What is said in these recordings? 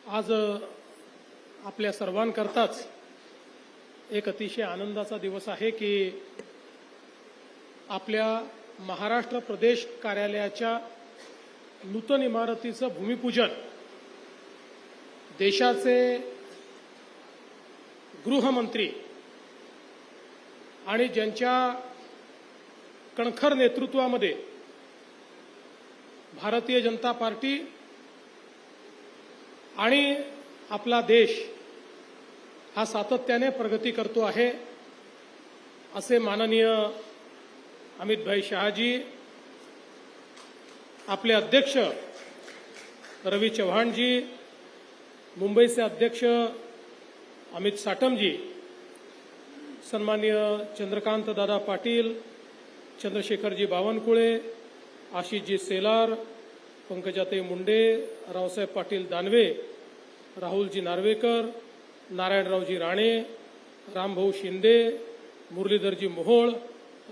आज आपल्या सर्वांकरताच एक अतिशय आनंदाचा दिवस आहे की आपल्या महाराष्ट्र प्रदेश कार्यालयाच्या नूतन इमारतीचं भूमिपूजन देशाचे गृहमंत्री आणि ज्यांच्या कणखर नेतृत्वामध्ये भारतीय जनता पार्टी आणि आपला देश हा सातत्याने प्रगती करतो आहे असे माननीय अमितभाई शहाजी, आपले अध्यक्ष रवी चव्हाणजी, मुंबईचे अध्यक्ष अमित साटमजी, सन्माननीय चंद्रकांत दादा पाटील, चंद्रशेखरजी बावनकुळे, आशिषजी सेलार, पंकजाताई मुंडे, रावसाहेब पाटील दानवे, राहुलजी नार्वेकर, नारायणरावजी राणे, रामभाऊ शिंदे, मुरलीधरजी मोहोळ,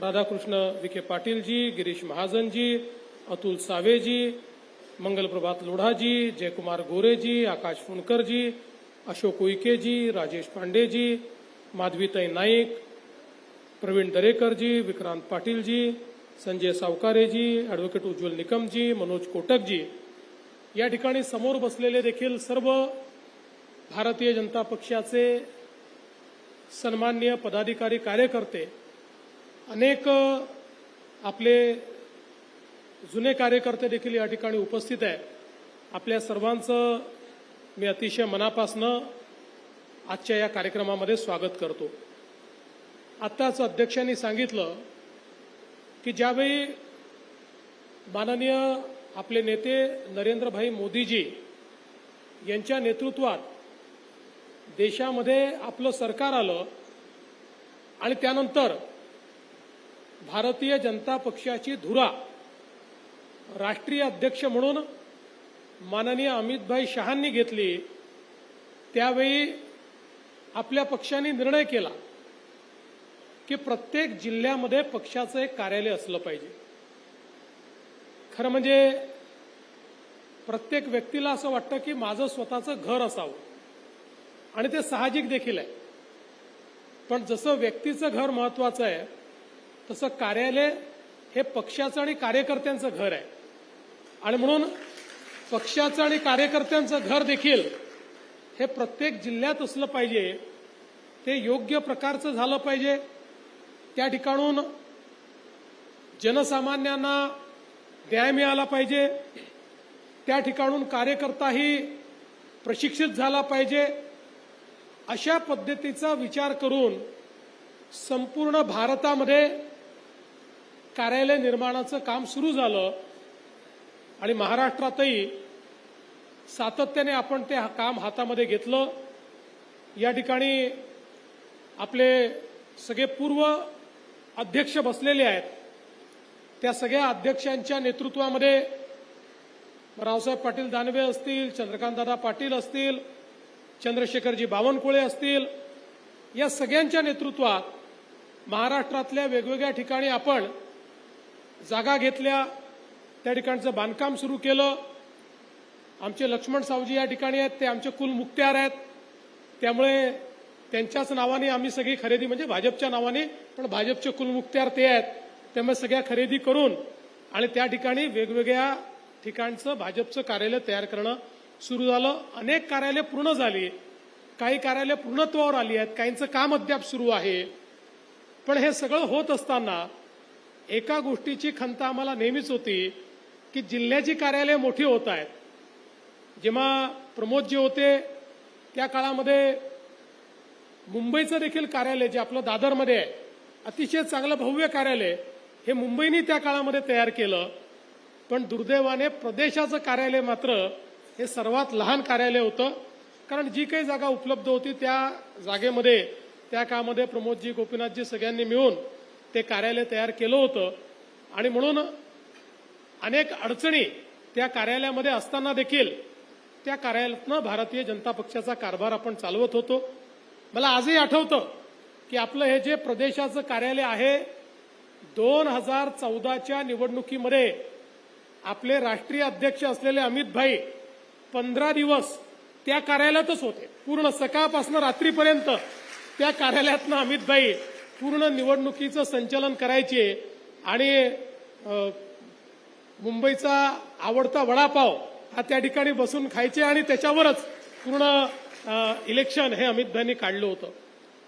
राधाकृष्ण विखे पाटीलजी, गिरीश महाजनजी, अतुल सावेजी, मंगलप्रभात लोढाजी, जयकुमार गोरेजी, आकाश फुंडकरजी, अशोक उईकेजी, राजेश पांडेजी, माधवीताई नाईक, प्रवीण दरेकरजी, विक्रांत पाटीलजी, संजय सावकारेजी, ॲडव्होकेट उज्ज्वल निकमजी, मनोज कोटकजी, या ठिकाणी समोर बसलेले देखील सर्व भारतीय जनता पक्षाचे सन्माननीय पदाधिकारी कार्यकर्ते, अनेक आपले जुने कार्यकर्ते देखील या ठिकाणी उपस्थित आहेत. आपल्या सर्वांचं मी अतिशय मनापासनं आजच्या या कार्यक्रमामध्ये स्वागत करतो. आत्ताच अध्यक्षांनी सांगितलं की ज्यावेळी माननीय आपले नेते नरेंद्रभाई मोदीजी यांच्या नेतृत्वात देशामध्ये आपलं सरकार आलं आणि त्यानंतर भारतीय जनता पक्षाची धुरा राष्ट्रीय अध्यक्ष म्हणून माननीय अमितभाई शहांनी घेतली, त्यावेळी आपल्या पक्षाने निर्णय केला की प्रत्येक जिल्ह्यामध्ये पक्षाचं एक कार्यालय असलं पाहिजे. खरं म्हणजे प्रत्येक व्यक्तीला असं वाटतं की माझं स्वतःचं घर असावं आणि ते साहजिक देखील आहे. पण जसं व्यक्तीचं घर महत्वाचं आहे तसं कार्यालय हे पक्षाचं आणि कार्यकर्त्यांचं घर आहे. आणि म्हणून पक्षाचं आणि कार्यकर्त्यांचं घर देखील हे प्रत्येक जिल्ह्यात असलं पाहिजे. ते योग्य प्रकारचं झालं पाहिजे. त्या ठिकाणून जनसामान्यांना न्याय मिळाला पाहिजे. त्या ठिकाणून कार्यकर्ताही प्रशिक्षित झाला पाहिजे. अशा पद्धतीचा विचार करून संपूर्ण भारतामध्ये कार्यालय निर्माणाचं काम सुरू झालं आणि महाराष्ट्रातही सातत्याने आपण ते काम हातामध्ये घेतलं. या ठिकाणी आपले सगळे पूर्व अध्यक्ष बसलेले आहेत. त्या सगळ्या अध्यक्षांच्या नेतृत्वामध्ये रावसाहेब पाटील दानवे असतील, चंद्रकांतदादा पाटील असतील, चंद्रशेखरजी बावनकुळे असतील, या सगळ्यांच्या नेतृत्वात महाराष्ट्रातल्या वेगवेगळ्या ठिकाणी आपण जागा घेतल्या, त्या ठिकाणचं बांधकाम सुरू केलं. आमचे लक्ष्मण सावजी या ठिकाणी आहेत, ते आमचे कुल मुक्त्यार आहेत. त्यामुळे त्यांच्याच नावाने आम्ही सगळी खरेदी, म्हणजे भाजपच्या नावाने, पण भाजपचे कुलमुक्त्यार ते आहेत. त्यामुळे सगळ्या खरेदी करून आणि त्या ठिकाणी वेगवेगळ्या ठिकाणचं भाजपचं कार्यालय तयार करणं सुरू झालं. अनेक कार्यालय पूर्ण झाली, काही कार्यालय पूर्णत्वावर आली आहेत, काहींचं काम अद्याप सुरू आहे. पण हे सगळं होत असताना एका गोष्टीची खंत आम्हाला नेहमीच होती की जिल्ह्याची कार्यालय मोठी होत आहेत. जेव्हा प्रमोदजी होते त्या काळामध्ये मुंबईचं देखील कार्यालय जे आपलं दादरमध्ये आहे, अतिशय चांगलं भव्य कार्यालय, हे मुंबईने त्या काळामध्ये तयार केलं. पण दुर्दैवाने प्रदेशाचं कार्यालय मात्र हे सर्वात लहान कार्यालय होतं. कारण जी काही जागा उपलब्ध होती त्या जागेमध्ये त्या काळामध्ये प्रमोदजी, गोपीनाथजी सगळ्यांनी मिळून ते कार्यालय तयार केलं होतं. आणि म्हणून अनेक अडचणी त्या कार्यालयामध्ये असताना देखील त्या कार्यालयातनं भारतीय जनता पक्षाचा कारभार आपण चालवत होतो. मला आजही आठवतं की आपलं हे जे प्रदेशाचं कार्यालय आहे 2014च्या निवडणुकीमध्ये आपले राष्ट्रीय अध्यक्ष असलेले अमित भाई 15 दिवस त्या कार्यालयातच होते. पूर्ण सकाळपासून रात्रीपर्यंत त्या कार्यालयातनं अमितभाई पूर्ण निवडणुकीचं संचालन करायचे आणि मुंबईचा आवडता वडापाव हा त्या ठिकाणी बसून खायचे आणि त्याच्यावरच पूर्ण इलेक्शन हे अमितभाईंनी काढलं होतं.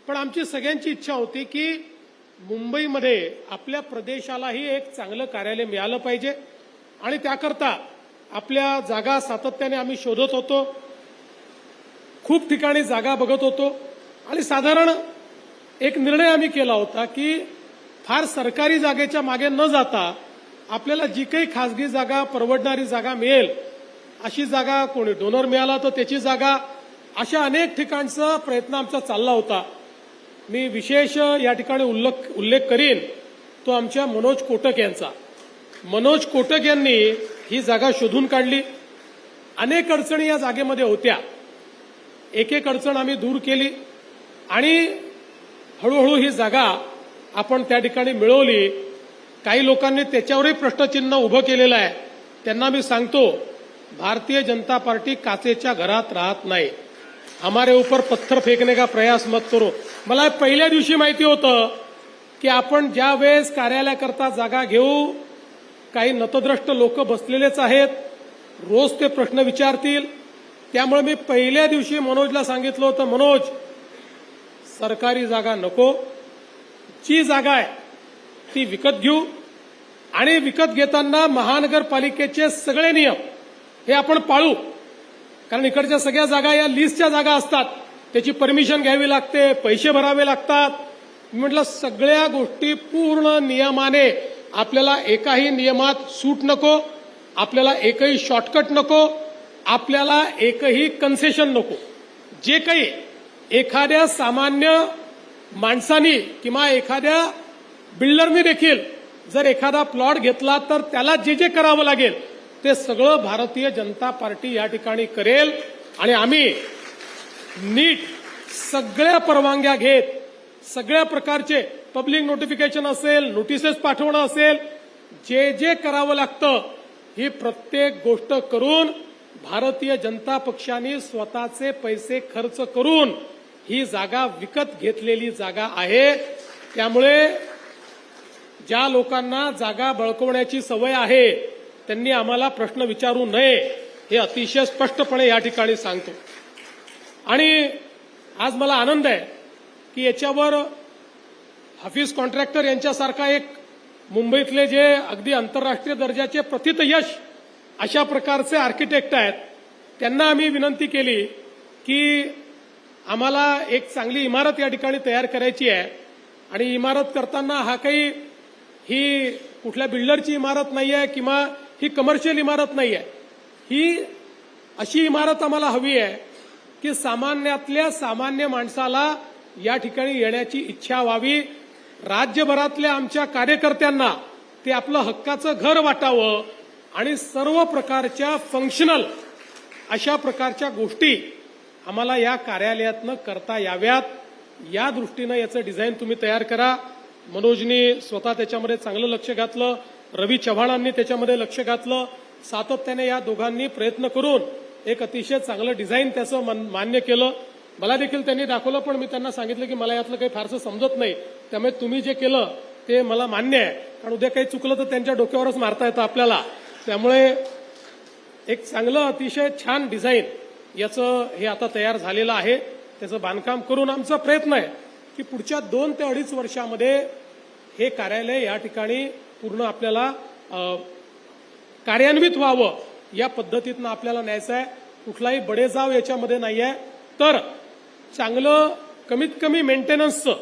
पण आमची सगळ्यांची इच्छा होती की मुंबईमध्ये आपल्या प्रदेशालाही एक चांगलं कार्यालय मिळालं पाहिजे आणि त्याकरता आपल्या जागा सातत्याने आम्ही शोधत होतो. खूप ठिकाणी जागा बघत होतो आणि साधारण एक निर्णय आम्ही केला होता की फार सरकारी जागेच्या मागे न जाता आपल्याला जी काही खासगी जागा परवडणारी जागा मिळेल अशी जागा, कोणी डोनर मिळाला तर त्याची जागा, अशा अनेक ठिकाणचा प्रयत्न आमचा चालला होता. मी विशेष या ठिकाणी उल्लेख करीन तो आमच्या मनोज कोटक यांचा. मनोज कोटक यांनी ही जागा शोधून काढली. अनेक अडचणी या जागेमध्ये होत्या. एक एक अडचण आम्ही दूर केली आणि हळूहळू ही जागा आपण त्या ठिकाणी मिळवली. काही लोकांनी त्याच्यावरही प्रश्नचिन्ह उभं केलेलं आहे. त्यांना मी सांगतो, भारतीय जनता पार्टी काचेच्या घरात राहत नाही. हमारे ऊपर पत्थर फेकने का प्रयास मत करो. मला पहिल्या दिवशी माहिती होतं की आपण ज्या वेळेस कार्यालयाकरता जागा घेऊ, काही नतद्रष्ट लोक बसलेलेच आहेत, रोज ते प्रश्न विचारतील. त्यामुळे मी पहिल्या दिवशी मनोजला सांगितलं होतं, मनोज, सरकारी जागा नको, जी जागा आहे ती विकत घेऊ आणि विकत घेताना महानगरपालिकेचे सगळे नियम हे आपण पाळू. कारण इकडच्या सगळ्या जागा या लिस्टच्या जागा असतात, त्याची परमिशन घ्यावी लागते, पैसे भरावे लागतात. म्हटलं सगळ्या गोष्टी पूर्ण नियमाने, आपल्याला एकाही नियमात सूट नको, आपल्याला एकही शॉर्टकट नको, आपल्याला एकही कन्सेशन नको. जे काही एखाद्या सामान्य माणसानी किंवा एखाद्या बिल्डरनी देखील जर एखादा प्लॉट घेतला तर त्याला जे जे करावं लागेल ते सगळं भारतीय जनता पार्टी या ठिकाणी करेल. आणि आम्ही नीट सगळ्या परवानग्या घेत, सगळ्या प्रकारचे पब्लिक नोटिफिकेशन असेल, नोटिसेस पाठवणं असेल, जे जे करावं लागतं ही प्रत्येक गोष्ट करून भारतीय जनता पक्षाने स्वतःचे पैसे खर्च करून ही जागा विकत घेतलेली जागा आहे. त्यामुळे ज्या लोकांना जागा बळकवण्याची सवय आहे त्यांनी आम्हाला प्रश्न विचारू नये हे अतिशय स्पष्टपणे या ठिकाणी सांगतो. आणि आज मला आनंद आहे की याच्यावर हाफिज कॉन्ट्रॅक्टर यांच्यासारखा एक मुंबईतले जे अगदी आंतरराष्ट्रीय दर्जाचे प्रथित यश अशा प्रकारचे आर्किटेक्ट आहेत, त्यांना आम्ही विनंती केली की आम्हाला एक चांगली इमारत या ठिकाणी तयार करायची आहे. आणि इमारत करताना ही कुठल्या बिल्डरची इमारत नाही आहे किंवा ही कमर्शियल इमारत नाही आहे. ही अशी इमारत आम्हाला हवी आहे की सामान्यातल्या सामान्य माणसाला या ठिकाणी येण्याची इच्छा व्हावी. राज्यभरातल्या आमच्या कार्यकर्त्यांना ते आपलं हक्काचं घर वाटावं आणि सर्व प्रकारच्या फंक्शनल अशा प्रकारच्या गोष्टी आम्हाला या कार्यालयातनं करता याव्यात. या दृष्टीनं याचं डिझाईन तुम्ही तयार करा. मनोजनी स्वतः त्याच्यामध्ये चांगलं लक्ष घातलं, रवी चव्हाणांनी त्याच्यामध्ये लक्ष घातलं. सातत्याने या दोघांनी प्रयत्न करून एक अतिशय चांगलं डिझाईन त्याचं मान्य केलं. मला देखील त्यांनी दाखवलं, पण मी त्यांना सांगितलं की मला यातलं काही फारसं समजत नाही, त्यामुळे तुम्ही जे केलं ते मला मान्य आहे. कारण उद्या काही चुकलं तर त्यांच्या डोक्यावरच मारता येतं आपल्याला. त्यामुळे एक चांगलं अतिशय छान डिझाईन याचं हे आता तयार झालेलं आहे. त्याचं बांधकाम करून आमचा प्रयत्न आहे की पुढच्या 2 ते 2.5 वर्षामध्ये हे कार्यालय या ठिकाणी पूर्ण आपल्याला कार्यान्वित व्हावं या पद्धतीनं आपल्याला न्यायचं आहे. कुठलाही बडेजाव याच्यामध्ये नाही आहे. तर चांगलं कमीत कमी मेंटेनन्सचं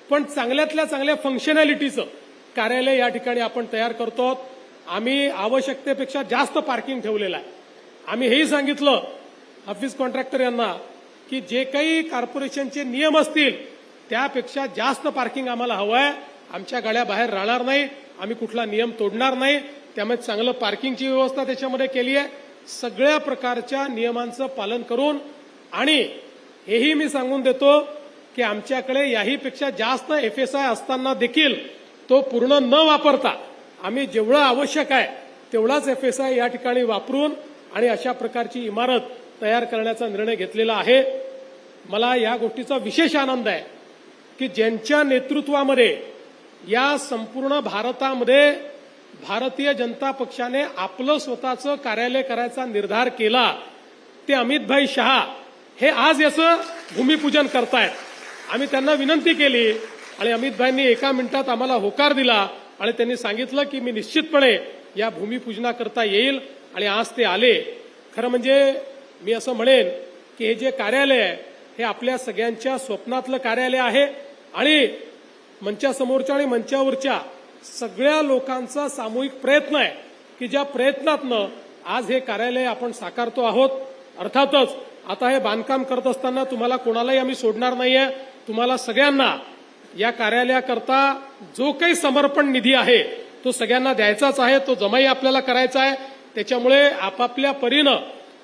पण चांगल्यातल्या चांगल्या फंक्शनॅलिटीचं कार्यालय या ठिकाणी आपण तयार करतो. आम्ही आवश्यकतेपेक्षा जास्त पार्किंग ठेवलेलं आहे. आम्ही हेही सांगितलं हाफिज कॉन्ट्रॅक्टर यांना की जे काही कॉर्पोरेशनचे नियम असतील त्यापेक्षा जास्त पार्किंग आम्हाला हवं आहे. आमच्या गाड्या बाहेर राहणार नाही, आम्ही कुठला नियम तोडणार नाही. त्यामुळे चांगलं पार्किंगची व्यवस्था त्याच्यामध्ये केली आहे. सगळ्या प्रकारच्या नियमांचं पालन करून आणि हेही मी सांगून देतो की आमच्याकडे याहीपेक्षा जास्त FSI असताना देखील तो पूर्ण न वापरता आम्ही जेवढं आवश्यक आहे तेवढाच FSI या ठिकाणी वापरून आणि अशा प्रकारची इमारत तयार करण्याचा निर्णय घेतलेला आहे. मला या गोष्टीचा विशेष आनंद आहे की ज्यांच्या नेतृत्वामध्ये या संपूर्ण भारतामध्ये भारतीय जनता पक्षाने आपलं स्वतःचं कार्यालय करायचा निर्धार केला ते अमितभाई शहा हे आज याचं भूमिपूजन करतायत. आम्ही त्यांना विनंती केली आणि अमितभाईंनी 1 मिनिटात आम्हाला होकार दिला आणि त्यांनी सांगितलं की मी निश्चितपणे या भूमिपूजनाकरता येईल आणि आज ते आले. खरं म्हणजे मी असं म्हणेन की हे जे कार्यालय आहे हे आपल्या सगळ्यांच्या स्वप्नातलं कार्यालय आहे आणि मंचासमोरच्या आणि मंचावरच्या सगळ्या लोकांचा सामूहिक प्रयत्न आहे की ज्या प्रयत्नातनं आज हे कार्यालय आपण साकारतो आहोत. अर्थातच आता हे बांधकाम करत असताना तुम्हाला कोणालाही आम्ही सोडणार नाहीये. तुम्हाला सगळ्यांना या कार्यालयाकरता जो काही समर्पण निधी आहे तो सगळ्यांना द्यायचाच आहे. तो जमाही आपल्याला करायचा आहे. त्याच्यामुळे आपापल्या परीनं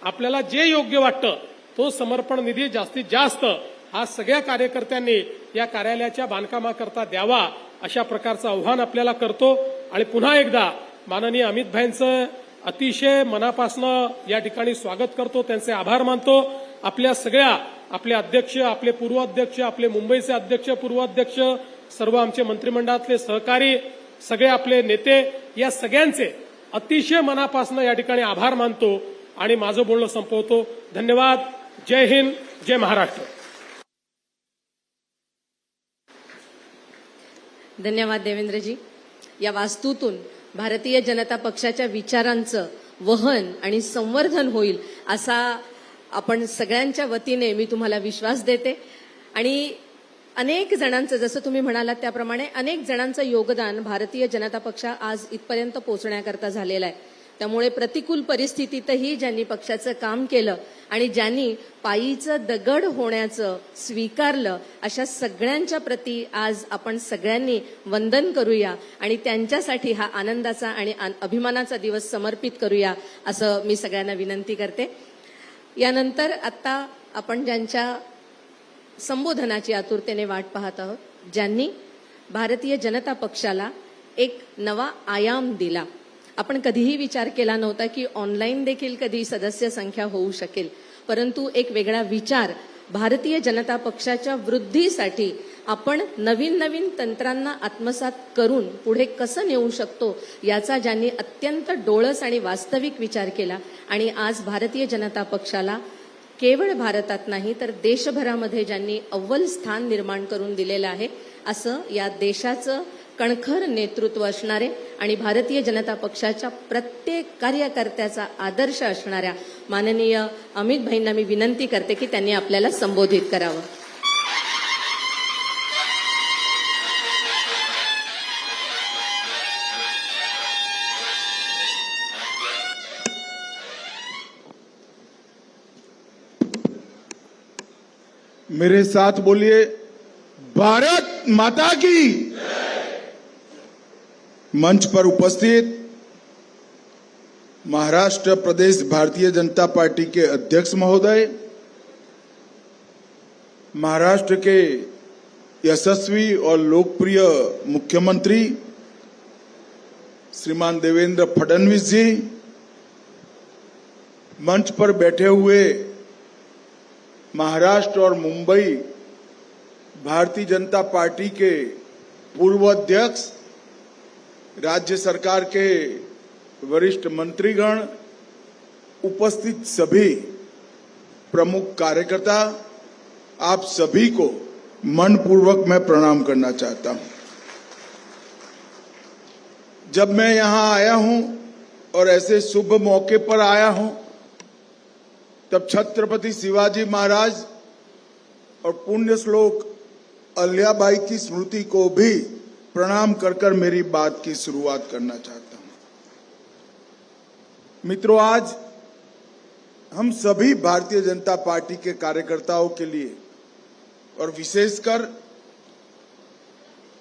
आपल्याला जे योग्य वाटतं तो समर्पण निधी जास्तीत जास्त हा सगळ्या कार्यकर्त्यांनी या कार्यालयाच्या बांधकामाकरता द्यावा अशा प्रकारचं आव्हान आपल्याला करतो. आणि पुन्हा एकदा माननीय अमितभाईंचं अतिशय मनापासनं या ठिकाणी स्वागत करतो. त्यांचे आभार मानतो. आपल्या सगळ्या आपले अध्यक्ष, आपले पूर्व अध्यक्ष, आपले मुंबईचे अध्यक्ष, पूर्व अध्यक्ष, सर्व आमचे मंत्रिमंडळातले सहकारी, सगळे आपले नेते या सगळ्यांचे अतिशय मनापासनं या ठिकाणी आभार मानतो आणि माझं बोलणं संपवतो. धन्यवाद. जय हिंद, जय महाराष्ट्र. धन्यवाद देवेंद्रजी. या वास्तूतून भारतीय जनता पक्षाच्या विचारांचं वहन आणि संवर्धन होईल असा आपण सगळ्यांच्या वतीने मी तुम्हाला विश्वास देते. आणि अनेक जणांचं, जसं तुम्ही म्हणालात त्याप्रमाणे अनेक जणांचं योगदान भारतीय जनता पक्ष आज इथपर्यंत पोहोचण्याकरता झालेलं आहे. त्यामुळे प्रतिकूल परिस्थितीतही ज्यांनी पक्षाचं काम केलं आणि ज्यांनी पायीचं दगड होण्याचं स्वीकारलं अशा सगळ्यांच्या प्रती आज आपण सगळ्यांनी वंदन करूया आणि त्यांच्यासाठी हा आनंदाचा आणि अभिमानाचा दिवस समर्पित करूया असं मी सगळ्यांना विनंती करते. यानंतर आता आपण ज्यांच्या संबोधनाची आतुरतेने वाट पाहत आहोत, ज्यांनी भारतीय जनता पक्षाला एक नवा आयाम दिला. आपण कधीही विचार केला नव्हता की ऑनलाईन देखील कधी सदस्य संख्या होऊ शकेल, परंतु एक वेगळा विचार भारतीय जनता पक्षाच्या वृद्धीसाठी आपण नवीन नवीन तंत्रांना आत्मसात करून पुढे कसं नेऊ शकतो याचा ज्यांनी अत्यंत डोळस आणि वास्तविक विचार केला आणि आज भारतीय जनता पक्षाला केवळ भारतात नाही तर देशभरामध्ये ज्यांनी अव्वल स्थान निर्माण करून दिलेलं आहे असं या देशाचं कणखर नेतृत्व असणारे आणि भारतीय जनता पक्षाच्या प्रत्येक कार्यकर्त्याचा आदर्श असणाऱ्या माननीय अमित भाईंना मी विनंती करते की त्यांनी आपल्याला संबोधित करावं. मेरे साथ बोलिए, भारत माता की. मंच पर उपस्थित महाराष्ट्र प्रदेश भारतीय जनता पार्टी के अध्यक्ष महोदय, महाराष्ट्र के यशस्वी और लोकप्रिय मुख्यमंत्री श्रीमान देवेंद्र फडणवीस जी, मंच पर बैठे हुए महाराष्ट्र और मुंबई भारतीय जनता पार्टी के पूर्व अध्यक्ष, राज्य सरकार के वरिष्ठ मंत्रीगण, उपस्थित सभी प्रमुख कार्यकर्ता, आप सभी को मनपूर्वक मैं प्रणाम करना चाहता हूं. जब मैं यहां आया हूं और ऐसे शुभ मौके पर आया हूं तब छत्रपति शिवाजी महाराज और पुण्य श्लोक अहिल्याबाई की स्मृति को भी प्रणाम कर मेरी बात की शुरुआत करना चाहता हूं. मित्रों, आज हम सभी भारतीय जनता पार्टी के कार्यकर्ताओं के लिए और विशेषकर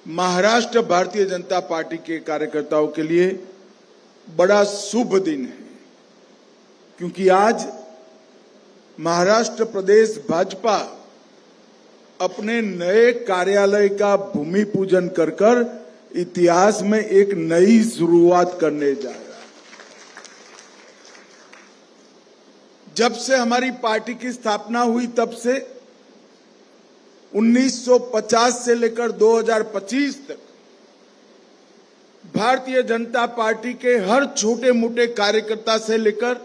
महाराष्ट्र भारतीय जनता पार्टी के कार्यकर्ताओं के लिए बड़ा शुभ दिन है, क्योंकि आज महाराष्ट्र प्रदेश भाजपा अपने नए कार्यालय का भूमि पूजन कर इतिहास में एक नई शुरुआत करने जा रहा है. जब से हमारी पार्टी की स्थापना हुई तब से 1950 से लेकर 2025 तक भारतीय जनता पार्टी के हर छोटे मोटे कार्यकर्ता से लेकर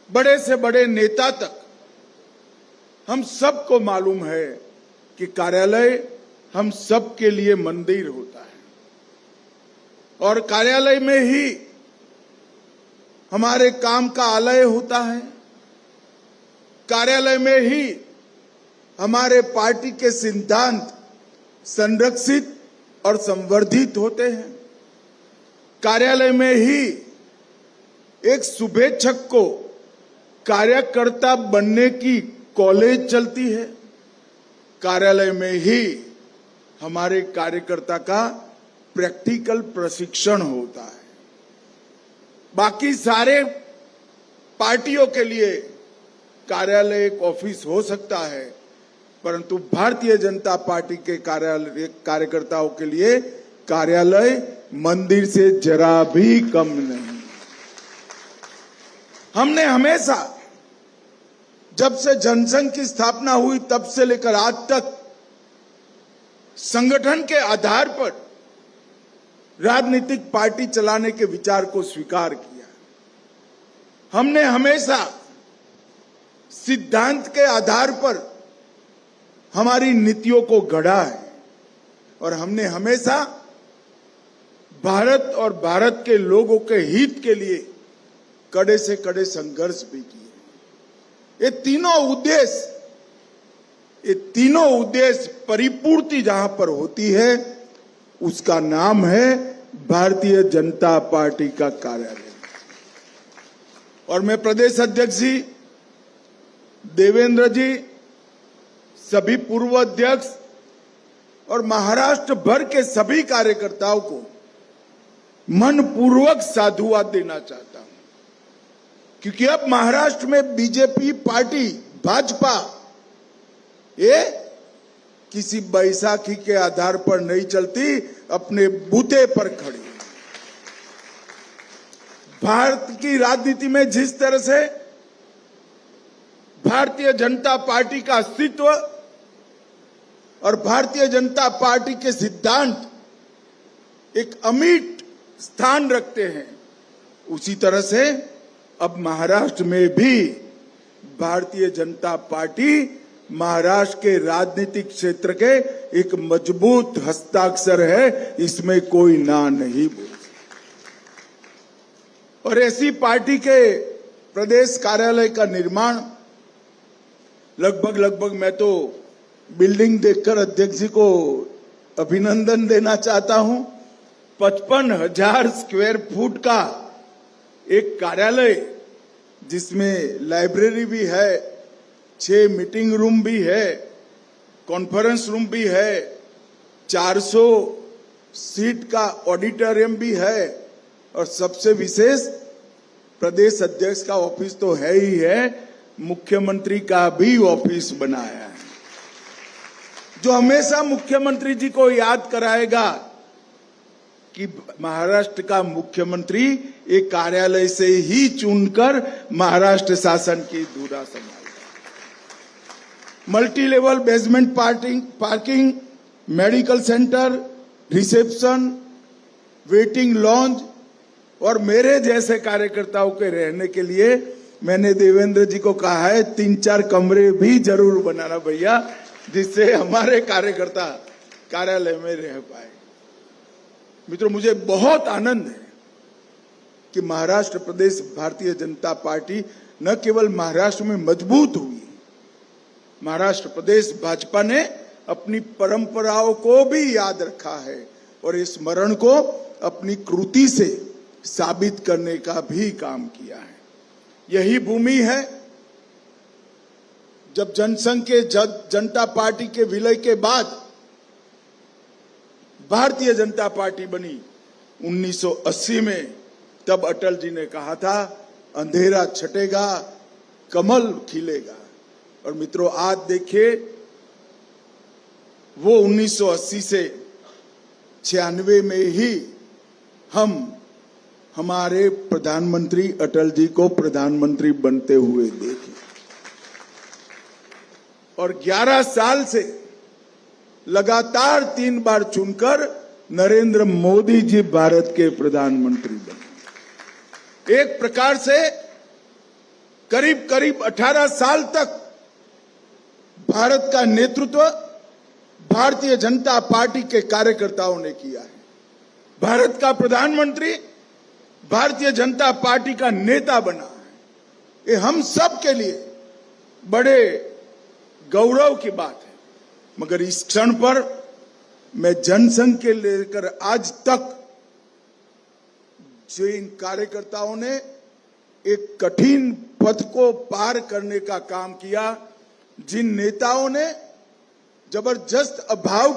बड़े से बड़े नेता तक हम सबको मालूम है कि कार्यालय हम सबके लिए मंदिर होता है और कार्यालय में ही हमारे काम का आलय होता है। कार्यालय में ही हमारे पार्टी के सिद्धांत संरक्षित और संवर्धित होते हैं। कार्यालय में ही एक शुभेच्छक को कार्यकर्ता बनने की कॉलेज चलती है। कार्यालय में ही हमारे कार्यकर्ता का प्रैक्टिकल प्रशिक्षण होता है। बाकी सारे पार्टियों के लिए कार्यालय एक ऑफिस हो सकता है, परंतु भारतीय जनता पार्टी के कार्यकर्ताओं के लिए कार्यालय मंदिर से जरा भी कम नहीं। हमने हमेशा जब से जनसंघ की स्थापना हुई तब से लेकर आज तक संगठन के आधार पर राजनीतिक पार्टी चलाने के विचार को स्वीकार किया। हमने हमेशा सिद्धांत के आधार पर हमारी नीतियों को गढ़ा है और हमने हमेशा भारत और भारत के लोगों के हित के लिए कड़े से कड़े संघर्ष भी किए। ये तीनों उद्देश्य परिपूर्ति जहां पर होती है उसका नाम है भारतीय जनता पार्टी का कार्यालय। और मैं प्रदेश अध्यक्ष जी, देवेंद्र जी, सभी पूर्व अध्यक्ष और महाराष्ट्र भर के सभी कार्यकर्ताओं को मनपूर्वक साधुवाद देना चाहता हूं, क्योंकि अब महाराष्ट्र में बीजेपी पार्टी, भाजपा, ये किसी बैसाखी के आधार पर नहीं चलती, अपने बूते पर खड़ी। भारत की राजनीति में जिस तरह से भारतीय जनता पार्टी का अस्तित्व और भारतीय जनता पार्टी के सिद्धांत एक अमिट स्थान रखते हैं, उसी तरह से अब महाराष्ट्र में भी भारतीय जनता पार्टी महाराष्ट्र के राजनीतिक क्षेत्र के एक मजबूत हस्ताक्षर है, इसमें कोई ना नहीं बोल सकता। और ऐसी पार्टी के प्रदेश कार्यालय का निर्माण लगभग मैं तो बिल्डिंग देखकर अध्यक्ष जी को अभिनंदन देना चाहता हूं। 55,000 स्क्वायर फुट का एक कार्यालय जिसमें लाइब्रेरी भी है, 6 मीटिंग रूम भी है, कॉन्फ्रेंस रूम भी है, 400 सीट का ऑडिटोरियम भी है और सबसे विशेष प्रदेश अध्यक्ष का ऑफिस तो है ही है, मुख्यमंत्री का भी ऑफिस बनाया है, जो हमेशा मुख्यमंत्री जी को याद कराएगा कि महाराष्ट्र का मुख्यमंत्री एक कार्यालय से ही चुनकर महाराष्ट्र शासन की धुरा संभालेगा। Multi level basement parking, medical centre, reception, waiting lounge और मेरे जैसे कार्यकर्ताओं के रहने के लिए मैंने देवेंद्र जी को कहा है 3-4 कमरे भी जरूर बनाना भैया, जिससे हमारे कार्यकर्ता कार्यालय में रह पाए। मित्रों, मुझे बहुत आनंद है कि महाराष्ट्र प्रदेश भारतीय जनता पार्टी न केवल महाराष्ट्र में मजबूत हुई, महाराष्ट्र प्रदेश भाजपा ने अपनी परंपराओं को भी याद रखा है और इस स्मरण को अपनी कृति से साबित करने का भी काम किया है। यही भूमि है जब जनसंघ के जनता पार्टी के विलय के बाद भारतीय जनता पार्टी बनी 1980 में, तब अटल जी ने कहा था अंधेरा छटेगा, कमल खिलेगा। और मित्रों, आज देखिए वो 1980 से 96 में ही हम हमारे प्रधानमंत्री अटल जी को प्रधानमंत्री बनते हुए देखे और 11 साल से लगातार 3 बार चुनकर नरेंद्र मोदी जी भारत के प्रधानमंत्री बने। एक प्रकार से करीब करीब 18 साल तक भारत का नेतृत्व भारतीय जनता पार्टी के कार्यकर्ताओं ने किया है। भारत का प्रधानमंत्री भारतीय जनता पार्टी का नेता बना है। ये हम सब के लिए बड़े गौरव की बात है। मगर इस क्षण पर मैं जनसंघ के लेकर आज तक जो इन कार्यकर्ताओं ने एक कठिन पथ को पार करने का काम किया, जिन नेताओं ने जबरदस्त अभाव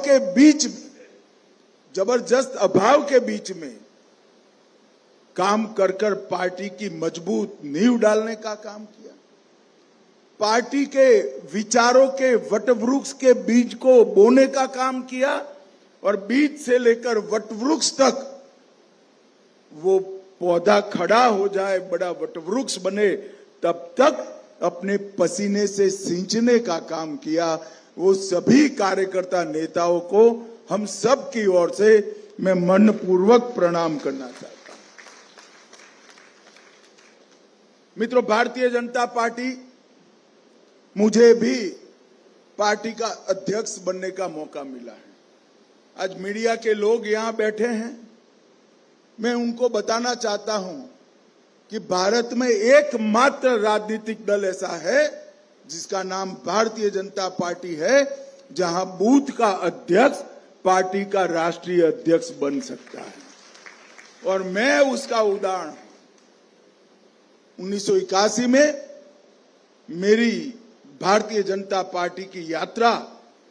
के बीच में काम कर कर पार्टी की मजबूत नींव डालने का काम किया, पार्टी के विचारों के वटवृक्ष के बीज को बोने का काम किया और बीज से लेकर वटवृक्ष तक वो पौधा खड़ा हो जाए, बड़ा वटवृक्ष बने, तब तक अपने पसीने से सींचने का काम किया। वो सभी कार्यकर्ता नेताओं को हम सब की ओर से मैं मनपूर्वक प्रणाम करना चाहता हूं। मित्रों, भारतीय जनता पार्टी, मुझे भी पार्टी का अध्यक्ष बनने का मौका मिला है। आज मीडिया के लोग यहां बैठे हैं, मैं उनको बताना चाहता हूं कि भारत में एकमात्र राजनीतिक दल ऐसा है जिसका नाम भारतीय जनता पार्टी है, जहां बूथ का अध्यक्ष पार्टी का राष्ट्रीय अध्यक्ष बन सकता है। और मैं उसका उदाहरण हूं। 1981 में मेरी भारतीय जनता पार्टी की यात्रा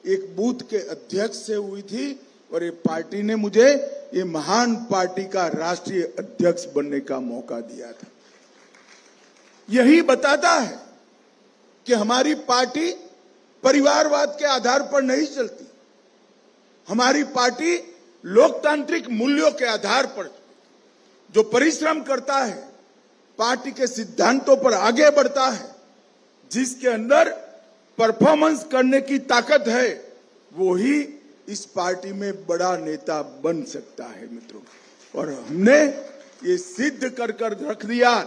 एक बूथ के अध्यक्ष से हुई थी और ये पार्टी ने मुझे ये महान पार्टी का राष्ट्रीय अध्यक्ष बनने का मौका दिया था। यही बताता है कि हमारी पार्टी परिवारवाद के आधार पर नहीं चलती। हमारी पार्टी लोकतांत्रिक मूल्यों के आधार पर जो परिश्रम करता है, पार्टी के सिद्धांतों पर आगे बढ़ता है, जिसके अंदर परफॉर्मेंस करने की ताकत है, वो ही इस पार्टी में बड़ा नेता बन सकता है मित्रों। और हमने ये सिद्ध कर रख दिया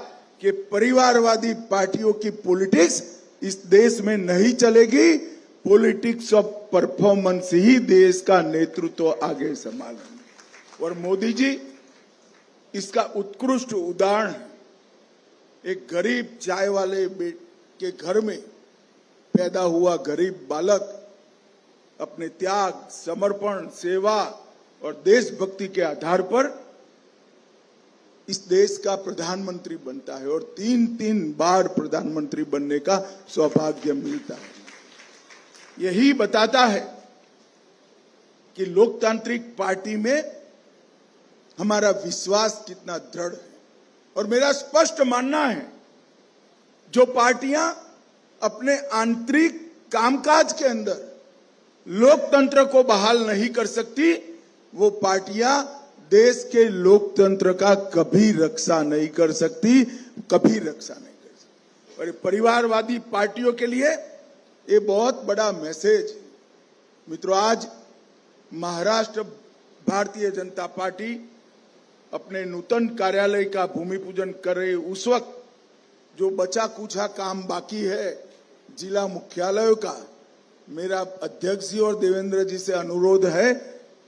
कि परिवारवादी पार्टियों की पॉलिटिक्स इस देश में नहीं चलेगी। पॉलिटिक्स ऑफ परफॉर्मेंस ही देश का नेतृत्व आगे संभालेंगे। और मोदी जी इसका उत्कृष्ट उदाहरण है। एक गरीब चाय वाले के घर में पैदा हुआ गरीब बालक अपने त्याग, समर्पण, सेवा और देशभक्ति के आधार पर इस देश का प्रधानमंत्री बनता है और 3 बार प्रधानमंत्री बनने का सौभाग्य मिलता है। यही बताता है कि लोकतांत्रिक पार्टी में हमारा विश्वास कितना दृढ़ है। और मेरा स्पष्ट मानना है, जो पार्टियां अपने आंतरिक कामकाज के अंदर लोकतंत्र को बहाल नहीं कर सकती, वो पार्टियां देश के लोकतंत्र का कभी रक्षा नहीं कर सकती, कभी रक्षा नहीं कर सकती। और परिवारवादी पार्टियों के लिए ये बहुत बड़ा मैसेज है। मित्रों, आज महाराष्ट्र भारतीय जनता पार्टी अपने नूतन कार्यालय का भूमि पूजन कर रही, उस वक्त जो बचा कुछा काम बाकी है जिला मुख्यालयों का, मेरा अध्यक्ष जी और देवेंद्र जी से अनुरोध है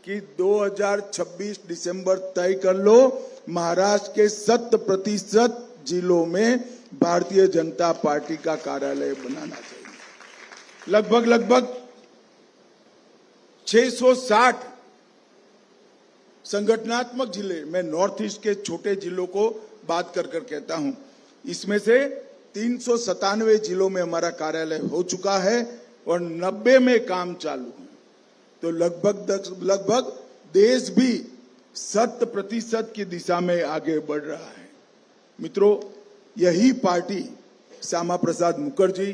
कि 2026 दिसंबर तय कर लो, महाराष्ट्र के 100% जिलों में भारतीय जनता पार्टी का कार्यालय बनाना चाहिए। लगभग 660 संगठनात्मक जिले, मैं नॉर्थ ईस्ट के छोटे जिलों को बात कर कहता हूं, इसमें से 397 जिलों में हमारा कार्यालय हो चुका है और 90 में काम चालू है। तो लगभग देश भी 100% की दिशा में आगे बढ़ रहा है। मित्रों, यही पार्टी श्यामा प्रसाद मुखर्जी,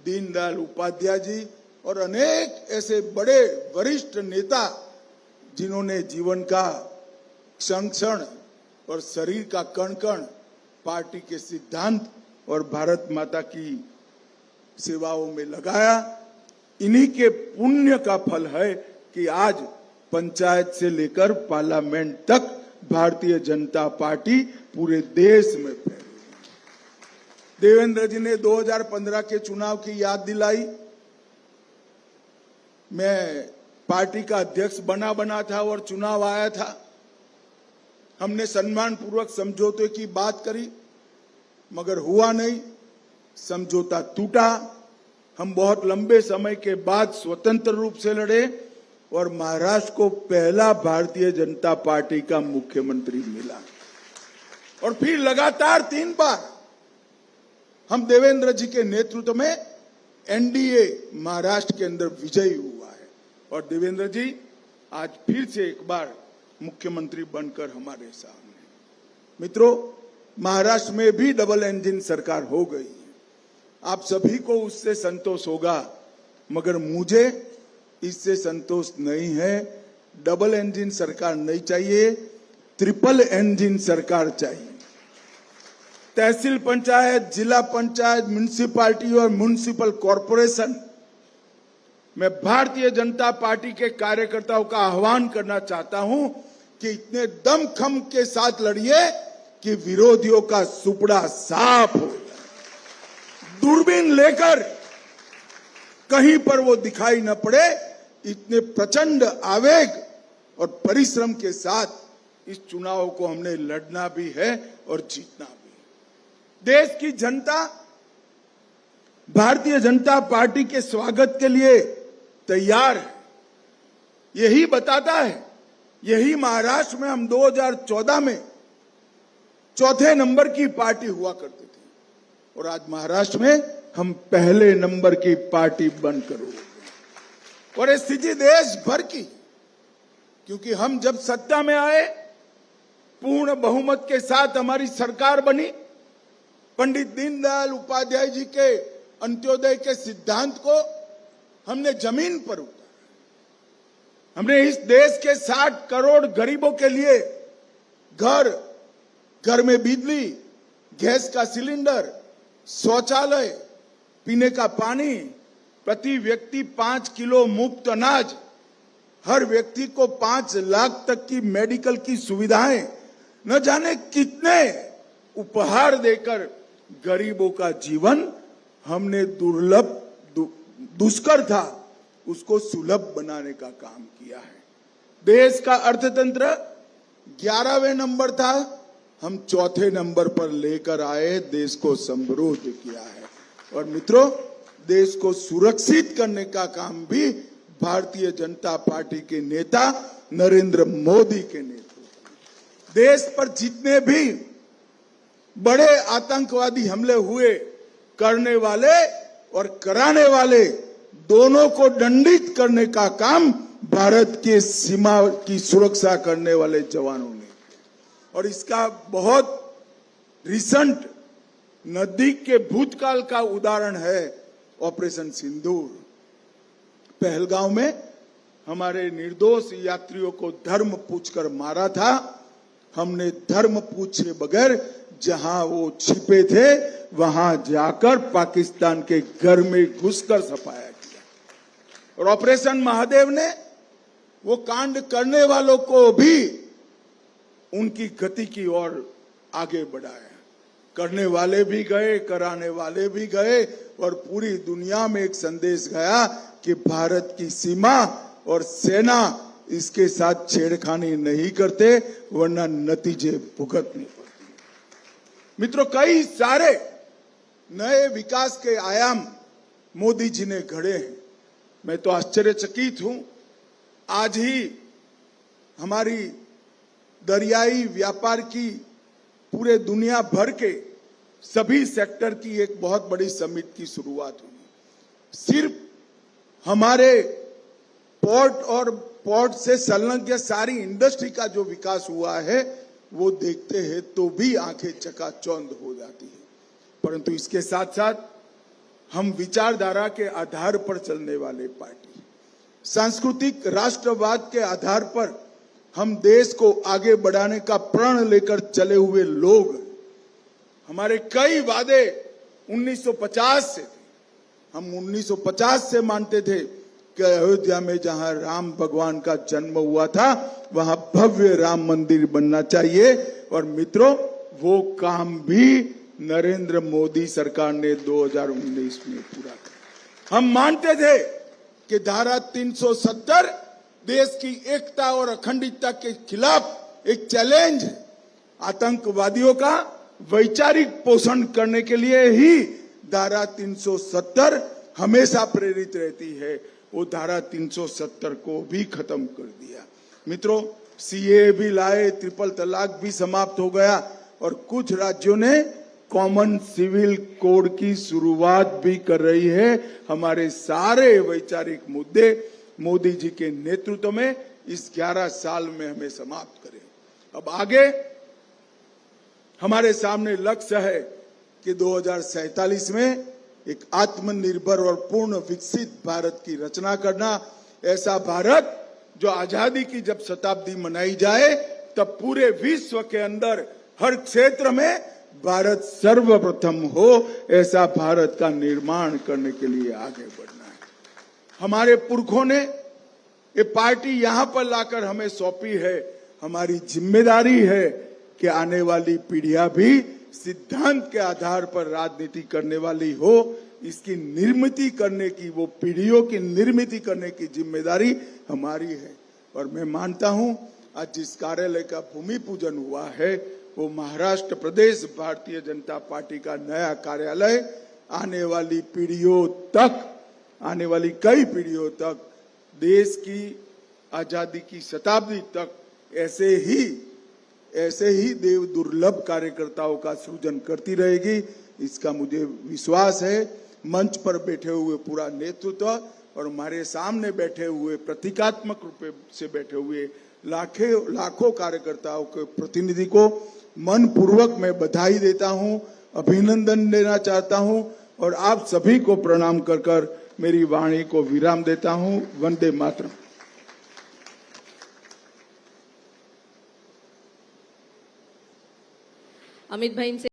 दीनदयाल उपाध्याय जी और अनेक ऐसे बड़े वरिष्ठ नेता जिन्होंने जीवन का क्षण क्षण और शरीर का कण कण पार्टी के सिद्धांत और भारत माता की सेवाओं में लगाया। इन्हीं के पुण्य का फल है कि आज पंचायत से लेकर पार्लियामेंट तक भारतीय जनता पार्टी पूरे देश में फैली। देवेंद्र जी ने 2015 के चुनाव की याद दिलाई। मैं पार्टी का अध्यक्ष बना था और चुनाव आया था। हमने सम्मान पूर्वक समझौते की बात करी, मगर हुआ नहीं, समझौता टूटा। हम बहुत लंबे समय के बाद स्वतंत्र रूप से लड़े और महाराष्ट्र को पहला भारतीय जनता पार्टी का मुख्यमंत्री मिला। और फिर लगातार 3 बार हम देवेंद्र जी के नेतृत्व में एनडीए महाराष्ट्र के अंदर विजयी हुआ है। और देवेंद्र जी आज फिर से एक बार मुख्यमंत्री बनकर हमारे सामने। मित्रों, महाराष्ट्र में भी डबल इंजन सरकार हो गई है। आप सभी को उससे संतोष होगा, मगर मुझे इससे संतोष नहीं है। डबल इंजन सरकार नहीं चाहिए, ट्रिपल इंजन सरकार चाहिए। तहसील पंचायत, जिला पंचायत, म्युनिसिपैलिटी और म्युनिसिपल कॉरपोरेशन मैं भारतीय जनता पार्टी के कार्यकर्ताओं का आह्वान करना चाहता हूं कि इतने दमखम के साथ लड़िए कि विरोधियों का सुपड़ा साफ हो जाए। दूरबीन लेकर कहीं पर वो दिखाई न पड़े, इतने प्रचंड आवेग और परिश्रम के साथ इस चुनाव को हमने लड़ना भी है और जीतना भी। देश की जनता भारतीय जनता पार्टी के स्वागत के लिए तैयार है। यही बताता है, यही महाराष्ट्र में हम 2014 में 4थे नंबर की पार्टी हुआ करते थे और आज महाराष्ट्र में हम पहले नंबर की पार्टी बनकर हो गए। और ये स्थिति देश भर की, क्योंकि हम जब सत्ता में आए, पूर्ण बहुमत के साथ हमारी सरकार बनी। पंडित दीनदयाल उपाध्याय जी के अंत्योदय के सिद्धांत को हमने जमीन पर उतारा। हमने इस देश के 60 करोड़ गरीबों के लिए घर में बिजली, गैस का सिलेंडर, शौचालय, पीने का पानी, प्रति व्यक्ति 5 किलो मुफ्त अनाज, हर व्यक्ति को 5 लाख तक की मेडिकल की सुविधाएं, न जाने कितने उपहार देकर गरीबों का जीवन हमने दुष्कर था उसको सुलभ बनाने का काम किया है। देश का अर्थतंत्र 11वें नंबर था, हम 4थे नंबर पर लेकर आए, देश को समृद्ध किया है। और मित्रों, देश को सुरक्षित करने का काम भी भारतीय जनता पार्टी के नेता नरेंद्र मोदी के नेतृत्व। देश पर जितने भी बड़े आतंकवादी हमले हुए, करने वाले और कराने वाले दोनों को दंडित करने का काम भारत के सीमा की सुरक्षा करने वाले जवानों ने। और इसका बहुत रिसेंट नजदीक के भूतकाल का उदाहरण है ऑपरेशन सिंदूर। पहलगांव में हमारे निर्दोष यात्रियों को धर्म पूछकर मारा था। हमने धर्म पूछे बगैर जहां वो छिपे थे वहां जाकर पाकिस्तान के घर में घुसकर सफाया किया। और ऑपरेशन महादेव ने वो कांड करने वालों को भी उनकी गति की ओर आगे बढ़ाया। करने वाले भी गए, कराने वाले भी गए और पूरी दुनिया में एक संदेश गया कि भारत की सीमा और सेना इसके साथ छेड़खानी नहीं करते, वरना नतीजे भुगतने पड़ते। मित्रों, कई सारे नए विकास के आयाम मोदी जी ने गढ़े हैं। मैं तो आश्चर्यचकित हूं। आज ही हमारी दरियाई व्यापार की पूरे दुनिया भर के सभी सेक्टर की एक बहुत बड़ी समिट की शुरुआत हुई। सिर्फ हमारे पोर्ट और पोर्ट से संलग्न सारी इंडस्ट्री का जो विकास हुआ है वो देखते हैं तो भी आंखें चकाचौंध हो जाती है। परंतु इसके साथ साथ हम विचारधारा के आधार पर चलने वाले पार्टी, सांस्कृतिक राष्ट्रवाद के आधार पर हम देश को आगे बढ़ाने का प्रण लेकर चले हुए लोग हैं। हमारे कई वादे 1950 से थे। हम 1950 से मानते थे कि अयोध्या में जहां राम भगवान का जन्म हुआ था वहां भव्य राम मंदिर बनना चाहिए। और मित्रों, वो काम भी नरेंद्र मोदी सरकार ने 2019 में पूरा किया। हम मानते थे कि धारा 370 देश की एकता और अखंडता के खिलाफ एक चैलेंज है। आतंकवादियों का वैचारिक पोषण करने के लिए ही धारा 370 हमेशा प्रेरित रहती है। वो धारा 370 को भी खत्म कर दिया। मित्रों, सीए भी लाए, ट्रिपल तलाक भी समाप्त हो गया और कुछ राज्यों ने कॉमन सिविल कोड की शुरुआत भी कर रही है। हमारे सारे वैचारिक मुद्दे मोदी जी के नेतृत्व में इस 11 साल में हमें समाप्त करें। अब आगे हमारे सामने लक्ष्य है कि 2047 में एक आत्मनिर्भर और पूर्ण विकसित भारत की रचना करना। ऐसा भारत जो आजादी की जब शताब्दी मनाई जाए तब पूरे विश्व के अंदर हर क्षेत्र में भारत सर्वप्रथम हो, ऐसा भारत का निर्माण करने के लिए आगे बढ़ना है। हमारे पुरखों ने ये पार्टी यहां पर लाकर हमें सौंपी है। हमारी जिम्मेदारी है कि आने वाली पीढ़ियां भी सिद्धांत के आधार पर राजनीति करने वाली हो। इसकी निर्मित करने की, वो पीढ़ियों की निर्मित करने की जिम्मेदारी हमारी है। और मैं मानता हूं आज जिस कार्यालय का भूमि पूजन हुआ है वो महाराष्ट्र प्रदेश भारतीय जनता पार्टी का नया कार्यालय आने वाली पीढ़ियों तक, आने वाली कई पीढ़ियों तक देश की आजादी की शताब्दी तक ऐसे ही देव दुर्लभ कार्यकर्ताओं का सृजन करती रहेगी। इसका मुझे विश्वास है। मंच पर बैठे हुए पूरा नेतृत्व और हमारे सामने बैठे हुए प्रतीकात्मक रूप से बैठे हुए लाखों कार्यकर्ताओं के प्रतिनिधि को मन पूर्वक मैं बधाई देता हूं, अभिनंदन देना चाहता हूं और आप सभी को प्रणाम कर मेरी वाणी को विराम देता हूं। वंदे मातरम। अमित भाईंचे